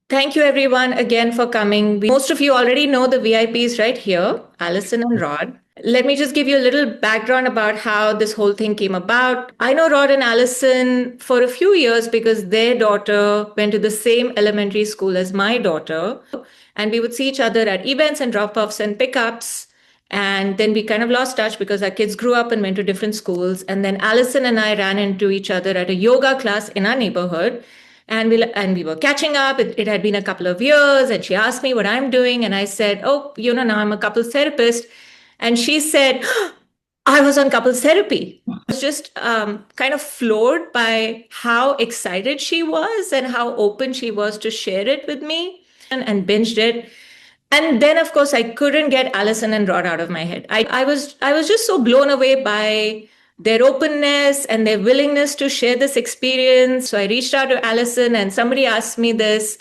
Thank you, everyone, again for coming. Most of you already know the VIPs right here, Alison and Rod. Let me just give you a little background about how this whole thing came about. I know Rod and Alison for a few years because their daughter went to the same elementary school as my daughter. And we would see each other at events and drop offs and pickups. And then we kind of lost touch because our kids grew up and went to different schools. And then Allison and I ran into each other at a yoga class in our neighborhood. And we were catching up. It had been a couple of years, and she asked me what I'm doing. And I said, "Oh, now I'm a couples therapist." And she said, I was on couples therapy. I was just kind of floored by how excited she was and how open she was to share it with me and binged it. And then, of course, I couldn't get Allison and Rod out of my head. I was just so blown away by their openness and their willingness to share this experience. So I reached out to Allison, and somebody asked me this: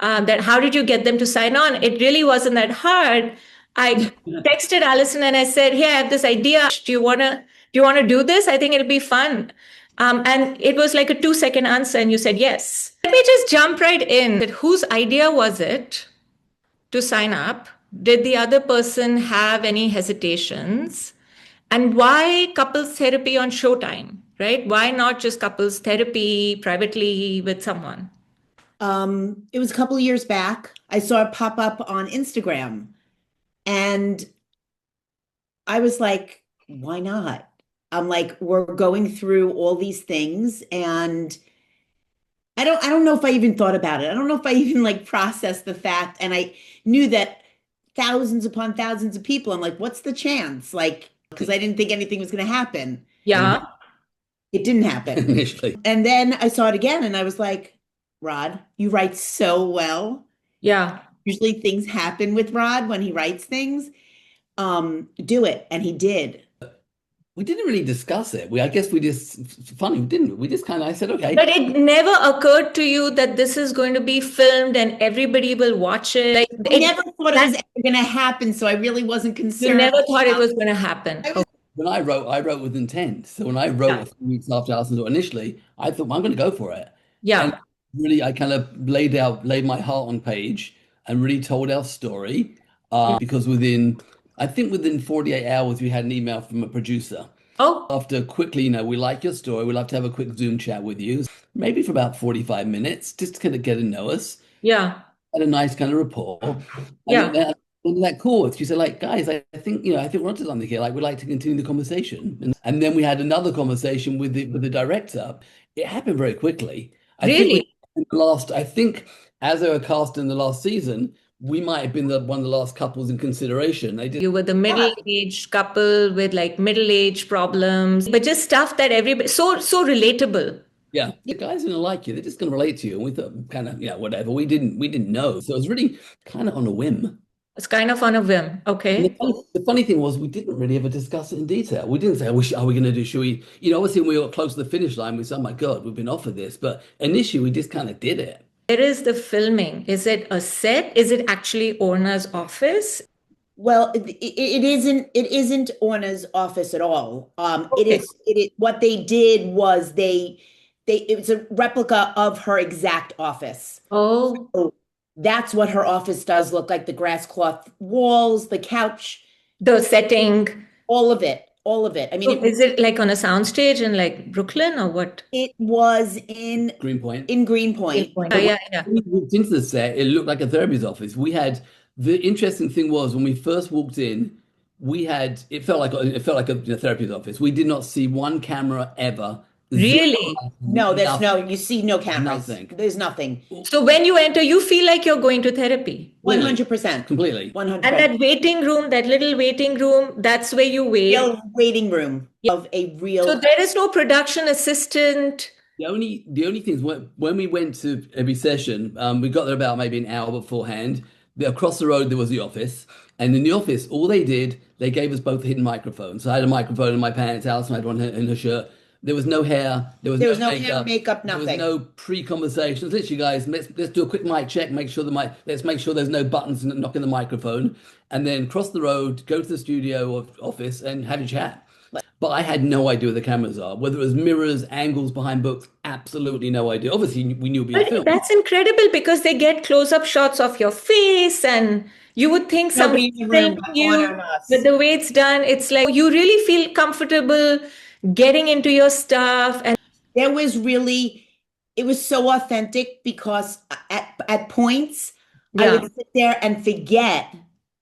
that how did you get them to sign on? It really wasn't that hard. I texted Allison and I said, "Hey, I have this idea. Do you wanna do this? I think it'll be fun." And it was like a 2-second answer, and you said yes. Let me just jump right in. Whose idea was it to sign up? Did the other person have any hesitations? And why couples therapy on Showtime, right? Why not just couples therapy privately with someone? It was a couple of years back. I saw it pop up on Instagram and I was like, why not? I'm like, we're going through all these things and I don't know if I even thought about it. I don't know if I even like processed the fact. And I knew that thousands upon thousands of people, I'm like, what's the chance? Like, because I didn't think anything was going to happen. And Yeah, it didn't happen. Initially. And then I saw it again and I was like, Rod, you write so well. yeah. Usually things happen with Rod when he writes things. Do it. And he did. We didn't really discuss it. I guess we just, funny, we didn't. We just kind of, I said, okay. But it never occurred to you that this is going to be filmed and everybody will watch it. Like I never thought it was ever going to happen, so I really wasn't you concerned. never thought it was going to happen. When I wrote with intent. So when I wrote Yeah. a few weeks after Alison wrote initially, I thought, well, I'm going to go for it. And Yeah. really, I kind of laid my heart on page and really told our story. Because I think within 48 hours, we had an email from a producer. Oh, After quickly, we like your story. We'd love to have a quick Zoom chat with you, maybe for about 45 minutes, just to kind of get to know us. yeah. Had a nice kind of rapport. Yeah. And then on that call, she said, like, guys, I think we're onto something here. Like, we'd like to continue the conversation. And then we had another conversation with the director. It happened very quickly. Really? I think as they were cast in the last season, we might have been one of the last couples in consideration. They did. You were the middle-aged couple with like middle-age problems, but just stuff that everybody so relatable. Yeah, the guys are gonna like you. They're just gonna relate to you. And we thought, kind of, whatever. We didn't know, so it was really kind of on a whim. It's kind of on a whim. And Okay. the funny thing was, we didn't really ever discuss it in detail. We didn't say, are we going to do, should we, obviously when we got close to the finish line, we said, oh my God, we've been offered this. But initially, we just kind of did it. Where is the filming? Is it a set? Is it actually Orna's office? Well, it isn't Orna's office at all. It Okay. is what they did was it was a replica of her exact office. Oh, So that's what her office does look like, the grass cloth walls, the couch, the setting. all of it, all of it. I mean, So is it like on a soundstage in like Brooklyn or what? it was in Greenpoint. Greenpoint. Yeah, yeah, yeah. When we walked into the set, it looked like a therapist office. The interesting thing was when we first walked in, it felt like a therapist office. We did not see one camera ever. Really? No, there's Nothing. you see no cameras. Nothing. There's nothing. So when you enter, you feel like you're going to therapy. 100%. Completely. 100%. And that waiting room, that little waiting rorom, that's where you wait. Real waiting room of a real. So there is no production assistant. The only things when we went to every session, we got there about maybe an hour beforehand. Across the road there was the office, and in the office, all they gave us both a hidden microphones. So I had a microphone in my pants. Alison had one in her shirt. There was no hair. There was no hair, makeup, There was nothing. no pre-conversations. Literally, guys, let's do a quick mic check. Let's make sure there's no buttons knocking the microphone, and then cross the road, go to the studio or office, and have a chat. But I had no idea where the cameras are, whether it was mirrors, angles behind books, absolutely no idea. Obviously, we knew it'd be a But film. that's incredible because they get close-up shots of your face, and you would think Nobody somebody's in the room filming but Honor you. and But us. the way it's done, it's like you really feel comfortable getting into your stuff. And There was really, it was so authentic because at points I yeah, would sit there and forget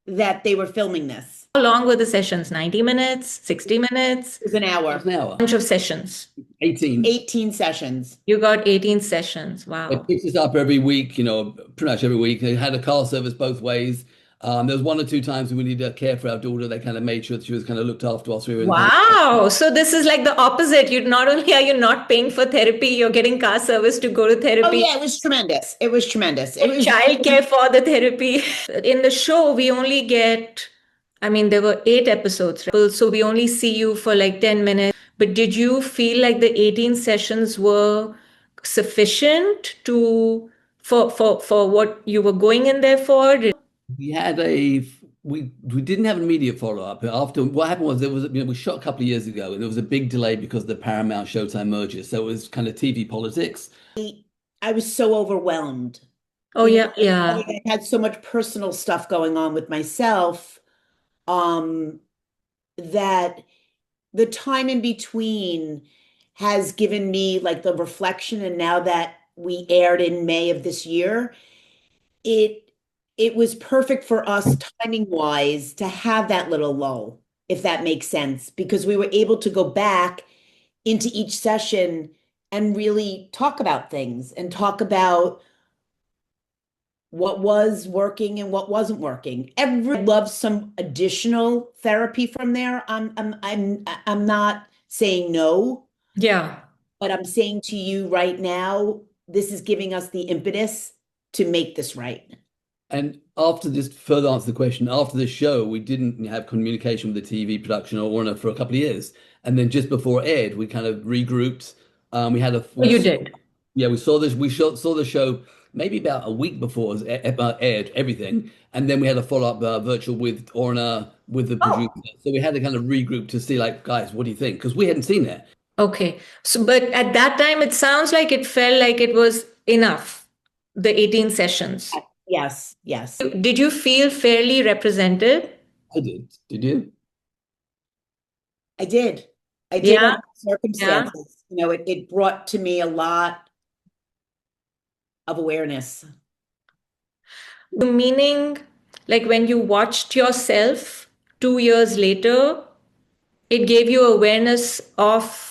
that they were filming this. how long were the sessions? 90 minutes, 60 minutes, It was an Half hour, an hour, bunch of sessions. 18. 18 sessions. You got 18 sessions. They Wow. picked us up every week, pretty much every week. They had a car service both ways. There was one or two times when we needed to care for our daughter. They kind of made sure that she was kind of looked after whilst we were in kind of. Wow. So this is like the opposite. You not only are you not paying for therapy, you're getting car service to go to Oh therapy. yeah, it was tremendous. It was tremendous. It was Childcare for the therapy. In the show, we only get, I mean, there were 8 episodes, right? So we only see you for like 10 minutes. But did you feel like the 18 sessions were sufficient for what you were going in there for? We had a we didn't have an immediate follow-up. After what happened was there was we shot a couple of years ago and there was a big delay because of the Paramount Showtime merger. So it was kind of TV politics. I was so overwhelmed. Oh yeah, yeah. I had so much personal stuff going on with myself, that the time in between has given me like the reflection. And now that we aired in May of this year, it it was perfect for us timing wise to have that little lull, if that makes sense, because we were able to go back into each session and really talk about things and talk about what was working and what wasn't working. Everyone loves some additional therapy from there. I'm not saying no, Yeah. but I'm saying to you right now, this is giving us the impetus to make this right. And after this, further answer the question, after the show, we didn't have communication with the TV production or Warner for a couple of years. And then just before it aired, we kind of regrouped. We had a You did. Yeah, we saw this. Saw the show maybe about a week before it aired everything, and then we had a follow-up virtual with Orna with the producer. So we had to kind of regroup to see, like, guys, what do you think? Because we hadn't seen it. Okay. So, but at that time, it sounds like it felt like it was enough, the 18 sessions. Yes, yes. Did you feel fairly represented? I did. Did you? I did. I did Yeah. under circumstances. You know, it brought to me a lot of awareness. Meaning, like when you watched yourself 2 years later, it gave you awareness of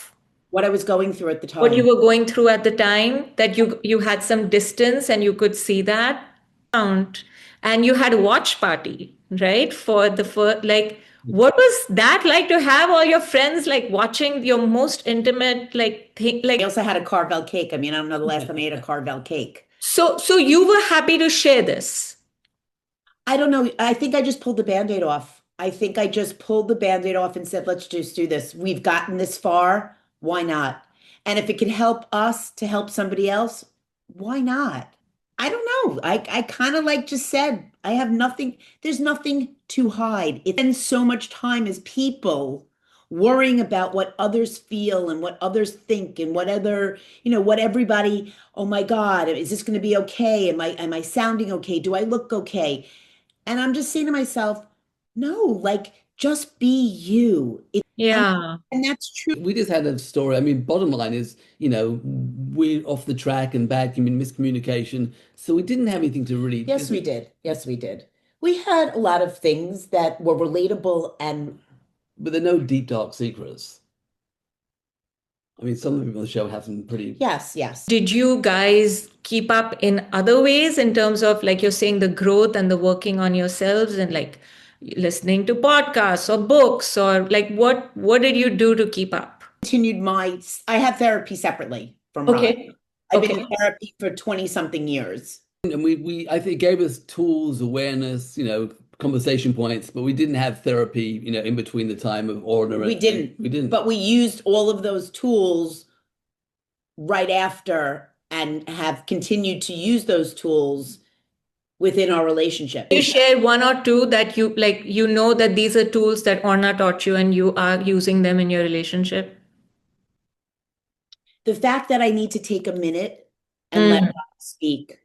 What I was going through at the what you time. were going through at the time, that you had some distance and you could see that. And you had a watch party, right? For the first, like, what was that like to have all your friends like watching your most intimate like thing? I Like, also had a Carvel cake. I mean, I don't know the last time I ate a Carvel cake. so you were happy to share this. I don't know. I think I just pulled the Band-Aid off. I think I just pulled the Band-Aid off and said, let's just do this. We've gotten this far. Why not? And if it can help us to help somebody else, why not? I don't know. I kind of like just said, I have nothing, there's nothing to hide. It spends so much time as people worrying about what others feel and what others think and what other, what everybody, oh my God, is this going to be okay? Am I sounding okay? Do I look okay? And I'm just saying to myself, no, like just be you. Yeah. And that's true. We just had a story. I mean, bottom line is, we're off the track and bad miscommunication. So we didn't have anything to really. Yes, we did. Yes, we did. We had a lot of things that were relatable and But there are no deep, dark secrets. I mean, some of the people on the show have some pretty. yes, yes. Did you guys keep up in other ways in terms of, like you're saying, the growth and the working on yourselves and like listening to podcasts or books, or like what did you do to keep up? I have therapy separately from Rod. Okay. I've been Okay. in therapy for 20 something years. And I think it gave us tools, awareness, conversation points, but we didn't have therapy, in between the time of order. We didn't. We didn't. But we used all of those tools right after and have continued to use those tools within our relationship. You share one or two that you like, you know that these are tools that Orna taught you and you are using them in your relationship. The fact that I need to take a minute and let God speak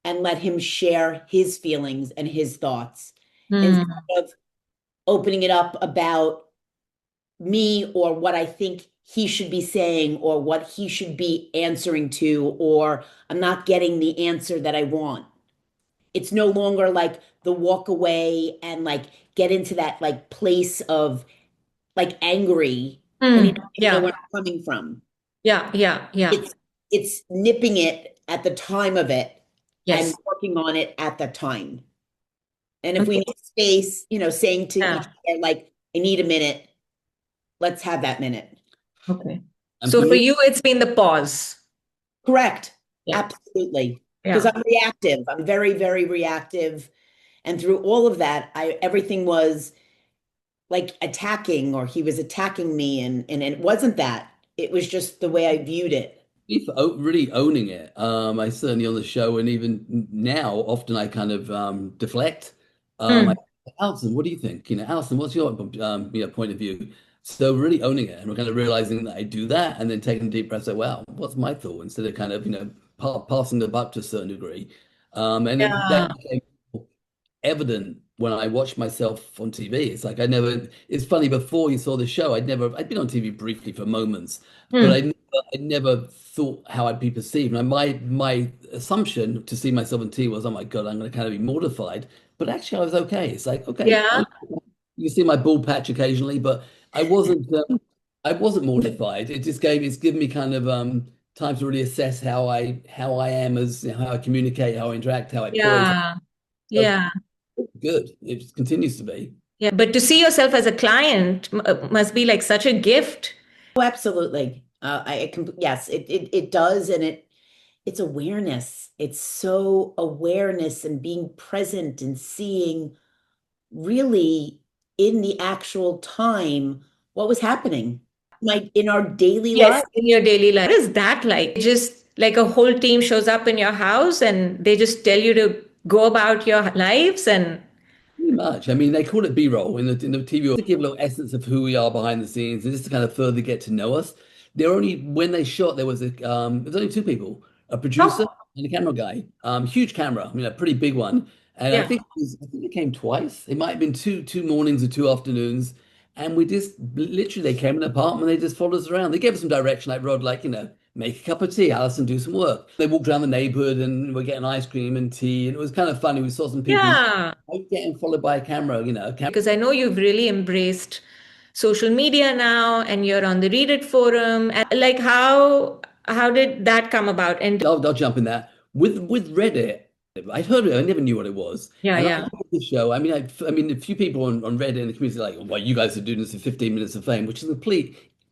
and let him share his feelings and his thoughts instead of opening it up about me or what I think he should be saying or what he should be answering to, or I'm not getting the answer that I want. It's no longer like the walk away and like get into that like place of like angry and you don't even know Yeah. where I'm coming from. Yeah. It's nipping it at the time of it and Yes. working on it at the time. And if we Okay. need space, saying to Yeah. each other, like, I need a minute, let's have that minute. Okay. And So for for me, you, it's been the pause. Correct. Yeah. Absolutely. Because Yeah. I'm reactive. I'm very, very reactive. And through all of that, everything was like attacking, or he was attacking me, and it wasn't that. It was just the way I viewed it. for really owning it. I certainly on the show, and even now, often I kind of deflect. I, Alison, what do you think? Alison, what's your point of view? So really owning it, and we're kind of realizing that I do that, and then taking a deep breath, say, "Wow, what's my thought?" Instead of kind of passing the buck to a certain degree. And then Yeah. that became evident when I watched myself on TV. It's like it's funny, before you saw the show, I'd been on TV briefly for moments, but I never thought how I'd be perceived. And my assumption to see myself on TV was, oh my God, I'm going to kind of be mortified. But actually I was okay. It's like, okay, Yeah. you can see my bald patch occasionally, but I wasn't mortified. It's given me kind of time to really assess how I am, as how I communicate, how I interact, how I poise. Yeah. So Yeah. good. It continues to be. Yeah. But to see yourself as a client must be like such a gift. Oh, absolutely. Yes, it does, and it's awareness. It's so awareness and being present and seeing really in the actual time what was happening. Like in our daily Yes, life. in your daily life. What is that like? Just like a whole team shows up in your house and they just tell you to go about your lives and Pretty much. I mean, they call it B-roll in the TV to give a little essence of who we are behind the scenes, and just to kind of further get to know us. When they shot, there was only two people, a producer oh, and a camera guy. Huge camera, I mean, a pretty big one. And yeah. I think it came twice. It might have been two mornings or two afternoons. And we just literally, they came in the apartment, they just followed us around. They gave us some direction, like Rod, like, make a cup of tea, Alison, do some work. They walked around the neighborhood and we're getting ice cream and tea, and it was kind of funny. We saw some people Yeah. getting followed by a camera, Because I know you've really embraced social media now and you're on the Read It forum. And like how did that come about? And I'll jump in that with Reddit. I'd heard of it. I never knew what it was. yeah, And I yeah. heard the show. I mean, a few people on Reddit in the community are like, well, you guys are doing this for 15 minutes of fame, which is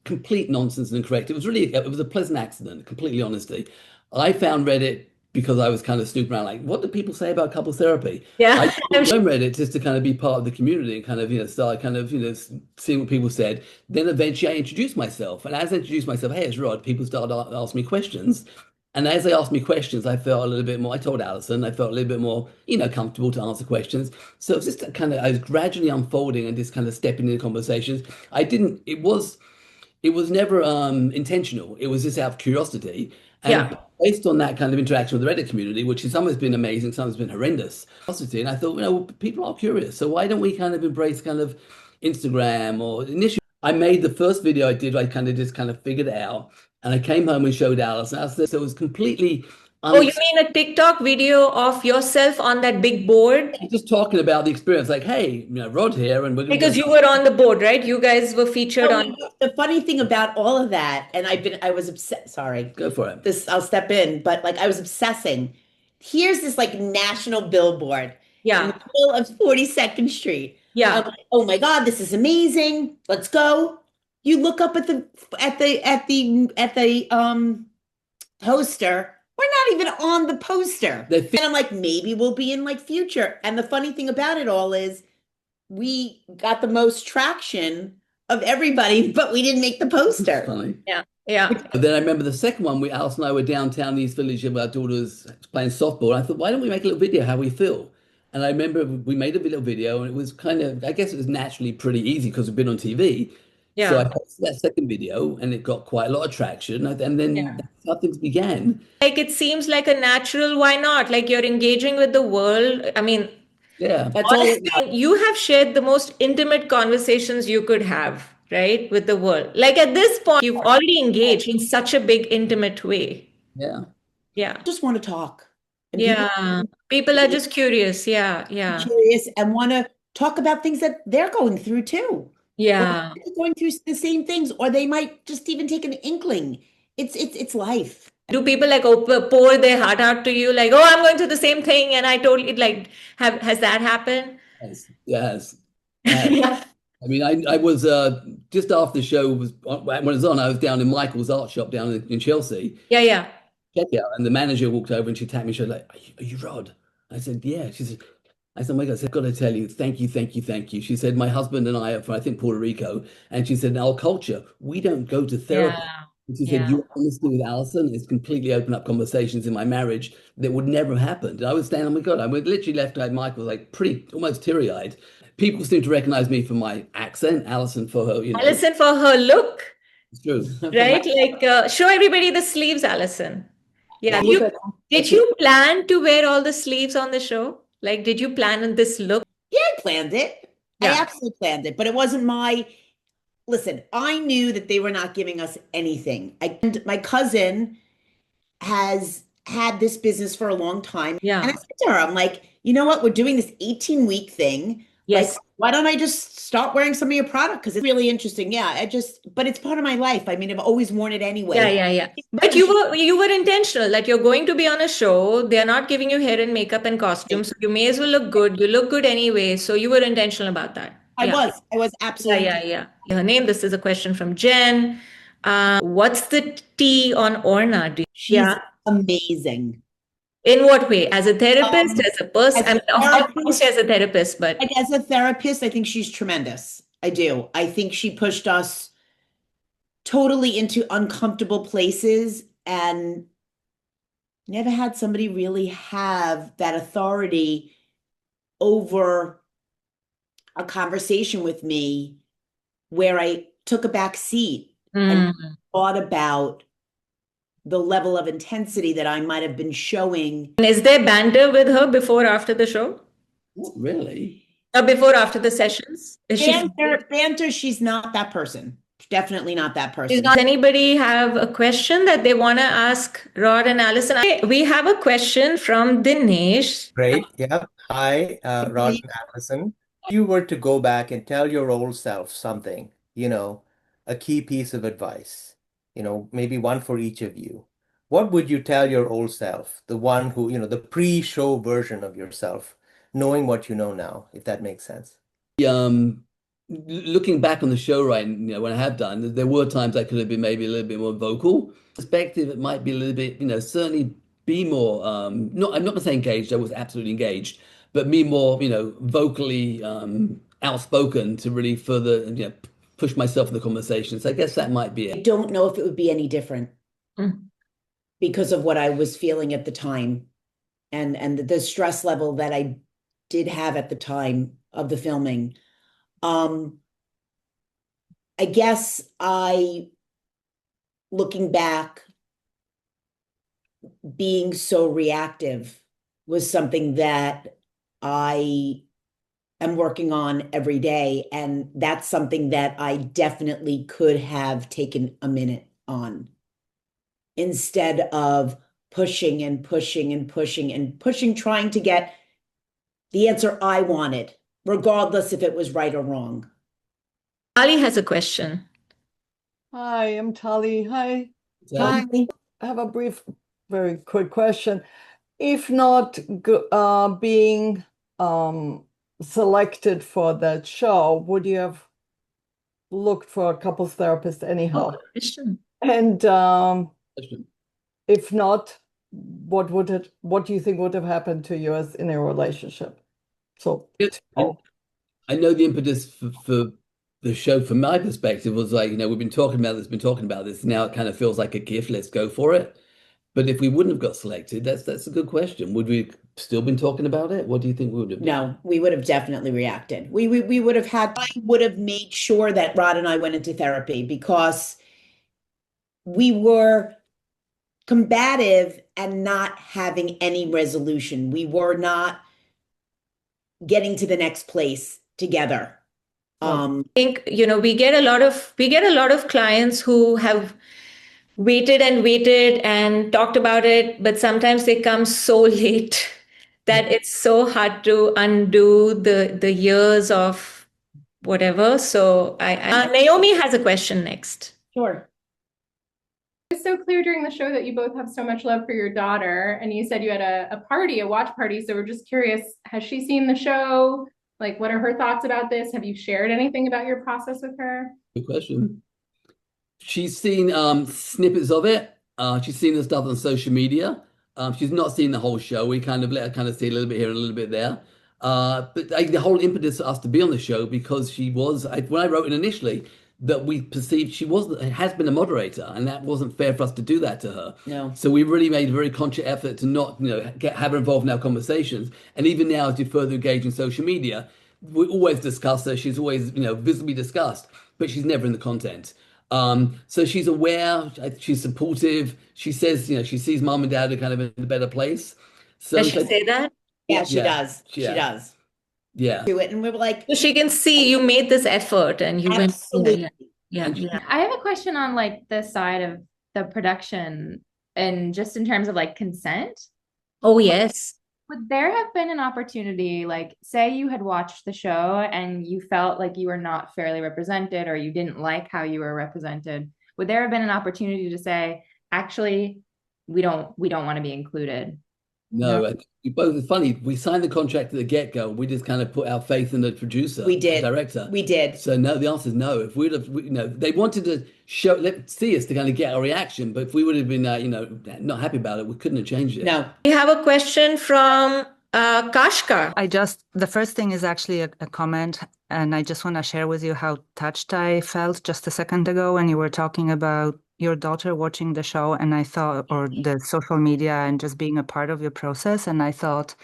complete nonsense and incorrect. It was a pleasant accident, completely honesty. I found Reddit because I was kind of snooping around, like, what do people say about couples therapy? Yeah. I joined Reddit just to kind of be part of the community and kind of, start kind of, seeing what people said. Then eventually I introduced myself. And as I introduced myself, hey, it's Rod, people started asking me questions. And as they asked me questions, I felt a little bit more, I told Alison, I felt a little bit more, comfortable to answer questions. So it's just I was gradually unfolding and just kind of stepping into conversations. It was never intentional. It was just out of curiosity. Yeah. And based on that kind of interaction with the Reddit community, which some has been amazing, some has been horrendous, curiosity. And I thought, people are curious. So why don't we kind of embrace kind of Instagram? Or initially, I made the first video I did, I kind of figured it out. And I came home and showed Alice. And so it was completely Oh, you mean a TikTok video of yourself on that big board? just talking about the experience, like, hey, Rod here, and we're going to Because go. you were on the board, right? You guys were featured Oh, on. the funny thing about all of that, and I was upset. Sorry, Go for it. I'll step in, but like I was obsessing. Here's this like national billboard in the Yeah. middle of 42nd Street. I'm Yeah. like, oh my God, this is amazing. Let's go. You look up at the poster. We're not even on the poster. And I'm like, maybe we'll be in like future. And the funny thing about it all is we got the most traction of everybody, but we didn't make the poster. Funny. Yeah. Yeah. But then I remember the second one, Alice and I were downtown in East Village with our daughters playing softball. I thought, why don't we make a little video how we feel? And I remember we made a little video, and it was kind of, I guess it was naturally pretty easy because we've been on TV. So I Yeah. posted that second video, and it got quite a lot of traction. And then Yeah. that's how things began. Like it seems like a natural, why not? Like you're engaging with the world. I mean, Yeah, That's all it honestly, you have shared the most intimate conversations you could have, right, with the world. Like at this point, you've already engaged in such a big, intimate way. yeah. Yeah. just want to talk. And people Yeah. People are just curious. Yeah. are Yeah. curious and want to talk about things that they're going through too. Or Yeah. going through the same things, or they might just even take an inkling. It's life. Do people like pour their heart out to you, like, oh, I'm going through the same thing, and I totally like has that happened? Yes, yes. I mean, I was just after the show was when it was on, I was down in Michael's art shop down in Chelsea. Yeah, yeah. Checkout, and the manager walked over and she tapped me. She was like, are you Rod?" I said, "Yeah." She said, "I said, oh my God, I said, got to tell you, thank you, thank you, thank you." She said, "My husband and I are from, I think, Puerto Rico." And she said, "In our culture, we don't go to therapy." Yeah. And she said, Yeah. "Your honesty with Alison has completely opened up conversations in my marriage that would never have happened." And I was standing, oh my God, I was literally left like Michael, like pretty, almost teary-eyed. People seem to recognize me for my accent, Alison for her, Alison for her look, it's true. right? Like, show everybody the sleeves, Alison. Yeah. Well, Did you plan to wear all the sleeves on the show? Like, did you plan on this look? yeah, I planned it. I Yeah. absolutely planned it, but it wasn't my. Listen, I knew that they were not giving us anything. And my cousin has had this business for a long time. And I Yeah. said to her, I'm like, you know what? We're doing this 18-week thing. Like, Yes. why don't I just start wearing some of your product? Because it's really interesting. Yeah, but it's part of my life. I mean, I've always worn it Yeah, anyway. yeah, yeah. But you were intentional that you're going to be on a show. They're not giving you hair and makeup and costumes, so you may as well look good. You look good anyway, so you were intentional about that. I Yeah. was. I was Yeah, absolutely. yeah, yeah. Her name. This is a question from Jen. What's the tea on Orna? She's Yeah. amazing. In what way? As a therapist, as a person? As I a mean, therapist, obviously as a therapist, but like as a therapist, I think she's tremendous. I do. I think she pushed us totally into uncomfortable places and never had somebody really have that authority over a conversation with me where I took a back seat and Mm. thought about the level of intensity that I might have been showing. And is there banter with her before or after the show? Not really. Or before or after the sessions? Is she? Banter, she's not that person. Definitely not that person. Does anybody have a question that they want to ask Rod and Allison? We have a question from Dinesh. Great. Yeah. Hi, Rod and Allison. If you were to go back and tell your old self something, a key piece of advice, maybe one for each of you, what would you tell your old self? The one who, the pre-show version of yourself, knowing what you know now, if that makes sense. Looking back on the show, right, when I have done, there were times I could have been maybe a little bit more vocal. Perspective, it might be a little bit, certainly be more, not, I'm not gonna say engaged, I was absolutely engaged, but be more, vocally outspoken to really further, push myself in the conversation. So I guess that might be I it. don't know if it would be any different Mm. because of what I was feeling at the time and the stress level that I did have at the time of the filming. I guess looking back, being so reactive was something that I am working on every day. And that's something that I definitely could have taken a minute on instead of pushing and pushing and pushing and pushing, trying to get the answer I wanted, regardless if it was right or wrong. Ali has a question. Hi, I'm Tali. Hi. So, Hi. I have a brief, very quick question. If not being selected for that show, would you have looked for a couples therapist anyhow? Question. And if not, what do you think would have happened to you in a relationship? So, I know the impetus for the show, from my perspective, was like, we've been talking about this, Now it kind of feels like a gift. Let's go for it. But if we wouldn't have got selected, that's a good question. Would we still been talking about it? What do you think we would have done? No, we would have definitely reacted. We would have I would have made sure that Rod and I went into therapy because we were combative and not having any resolution. We were not getting to the next place together. I think, we get a lot of clients who have waited and waited and talked about it, but sometimes they come so late that it's so hard to undo the years of whatever. So Naomi has a question next. Sure. It's so clear during the show that you both have so much love for your daughter, and you said you had a watch party. So we're just curious, has she seen the show? Like, what are her thoughts about this? Have you shared anything about your process with her? Good question. She's seen snippets of it. She's seen the stuff on social media. She's not seen the whole show. We kind of let her kind of see a little bit here and a little bit there. But the whole impetus for us to be on the show, because she was, when I wrote it initially, that we perceived she has been a moderator, and that wasn't fair for us to do that to her. No. So we really made a very conscious effort to not, have her involved in our conversations. And even now, as you further engage in social media, we always discuss her. She's always, visibly discussed, but she's never in the content. So she's aware, she's supportive. She says, she sees mom and dad are kind of in a better place. So Does she say that? Yeah, she Yeah. does. She Yeah. does. yeah. Do it. And we were like, So she can see you made this effort and you went. absolutely. Yeah. I have a question on like the side of the production and just in terms of like consent. Oh, yes. Would there have been an opportunity, like say you had watched the show and you felt like you were not fairly represented or you didn't like how you were represented? Would there have been an opportunity to say, actually, we don't want to be included? No, we both, it's funny, we signed the contract at the get-go. We just kind of put our faith in the producer, We did. the director. We did. So no, the answer is no. If we'd have, they wanted to see us to kind of get a reaction, but if we would have been, not happy about it, we couldn't have changed it. No. We have a question from Kashka. The first thing is actually a comment, and I just want to share with you how touched I felt just a second ago when you were talking about your daughter watching the show, and I thought, or the social media and just being a part of your process. And I thought,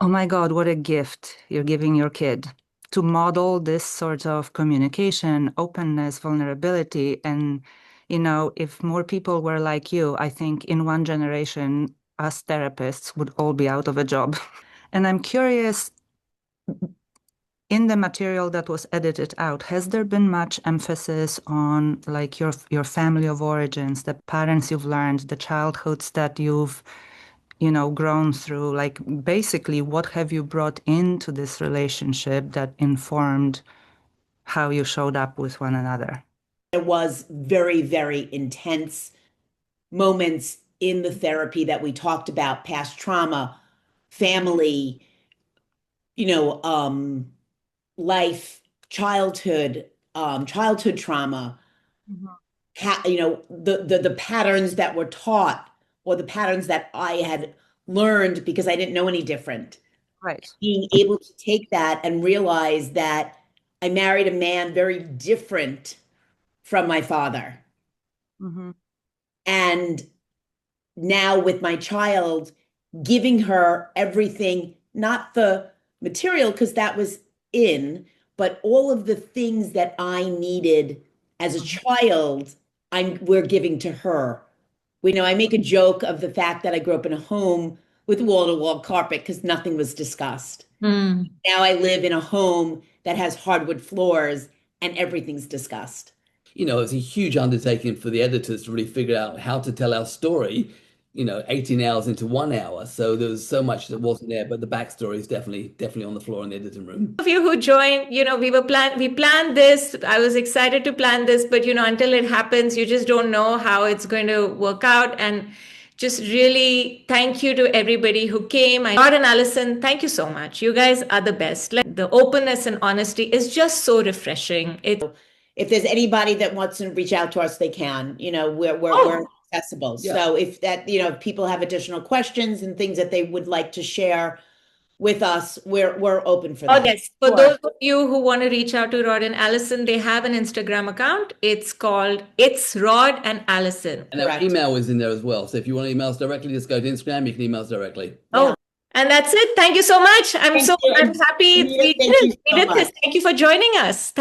oh my God, what a gift you're giving your kid to model this sort of communication, openness, vulnerability. And, if more people were like you, I think in one generation, us therapists would all be out of a job. And I'm curious, in the material that was edited out, has there been much emphasis on like your family of origins, the patterns you've learned, the childhoods that you've, grown through? Like basically, what have you brought into this relationship that informed how you showed up with one another? There was very, very intense moments in the therapy that we talked about, past trauma, family, life, childhood trauma, the patterns that were taught or the patterns that I had learned because I didn't know any different. Right. Being able to take that and realize that I married a man very different from my father. Mm-hmm. And now with my child, giving her everything, not the material, because that was in, but all of the things that I needed as a child, we're giving to her. I make a joke of the fact that I grew up in a home with wall-to-wall carpet because nothing was discussed. Mm. Now I live in a home that has hardwood floors and everything's discussed. It's a huge undertaking for the editors to really figure out how to tell our story, 18 hours into 1 hour. So there was so much that wasn't there, but the backstory is definitely on the floor in the editing room. Of you who joined, we planned this. I was excited to plan this, but until it happens, you just don't know how it's going to work out. And just really thank you to everybody who came. Rod and Alison, thank you so much. You guys are the best. The openness and honesty is just so refreshing. If there's anybody that wants to reach out to us, they can. We're accessible. Yeah. So if that, if people have additional questions and things that they would like to share, with us, we're open for Oh, that. yes. For Sure. those of you who want to reach out to Rod and Alison, they have an Instagram account. It's called It's Rod and Alison. And our Correct. email is in there as well. So if you want to email us directly, just go to Instagram. You can email us directly. Oh, and that's it. Thank you so much. I'm Thank you. happy Vineeta, we thank you so did this. much. Thank you for joining us.